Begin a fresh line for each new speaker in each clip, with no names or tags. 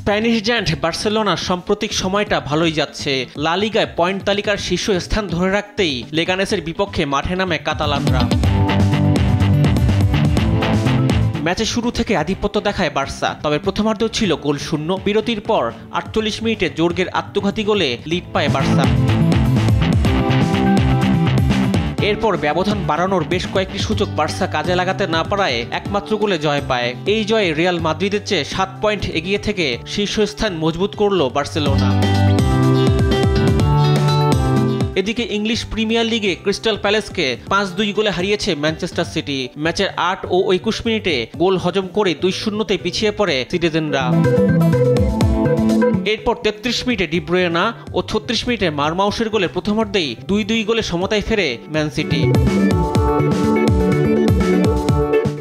Spanish giant বার্সেলোনার সাম্প্রতিক সময়টা ভালোই যাচ্ছে। লা লিগায় পয়েন্ট তালিকার শীর্ষ স্থান ধরে রাখতেই লেগানেসের বিপক্ষে মাঠে নামে কাতালানরা। ম্যাচের শুরু থেকে আধিপত্য দেখায় বার্সা, তবে প্রথমার্ধেও ছিল গোল শূন্য। বিরতির পর ৪৮ মিনিটে জোর্গের আত্মঘাতী গোলে লিড পায় বার্সা। এরপর ব্যবধান বাড়ানোর বেশ কয়েকটি সুযোগ বার্সা কাজে লাগাতে না পারায় একমাত্র গোলে জয় পায়। এই জয়ে রিয়াল মাদ্রিদের চেয়ে ৭ পয়েন্ট এগিয়ে থেকে শীর্ষস্থান মজবুত করল বার্সেলোনা। এদিকে ইংলিশ প্রিমিয়ার লিগে ক্রিস্টাল প্যালেসকে ৫-২ গোলে হারিয়েছে ম্যানচেস্টার সিটি। ম্যাচের ৮ ও ২১ মিনিটে গোল হজম করে ২-০-তে পিছিয়ে পড়ে সিটিজেনরা। এরপর ৩৩ মিনিটে ডি ব্রুয়না ও ৩৬ মিনিটে মারমাউসের গোলে প্রথমার্ধেই ২-২ গোলে সমতায় ফেরে ম্যান সিটি।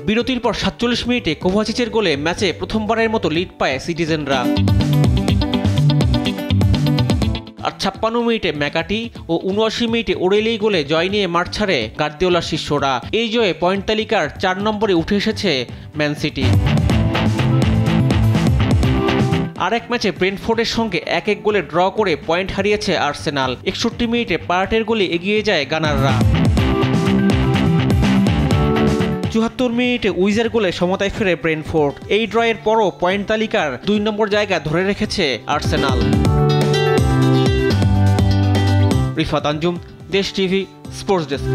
বিরতির পর ৪৭ মিনিটে কোভাচিচের গোলে ম্যাচে প্রথমবারের মতো লিড পায় সিটিজেনরা। আর ৫৬ মিনিটে ম্যাকাটি ও ৭৯ মিনিটে ওরেলি গোলে জয় নিয়ে মাঠ ছাড়ে গার্দিওলার শিষ্যরা। এই জয়ে পয়েন্ট তালিকার ৪ নম্বরে উঠে এসেছে ম্যান সিটি। আরেক ম্যাচে ব্রেন্টফোর্ডের সঙ্গে ১-১ গোলে ড্র করে পয়েন্ট হারিয়েছে আর্সেনাল। ৬১ মিনিটে পার্টের গোলে এগিয়ে যায় গানাররা। ৭৪ মিনিটে উইজের গোলে সমতায় ফেরে ব্রেন্টফোর্ড। এই ড্রয়ের পরও পয়েন্ট তালিকার ২ নম্বর জায়গা ধরে রেখেছে আর্সেনাল। রিফাত আঞ্জুম, দেশ টিভি, স্পোর্টস ডেস্ক।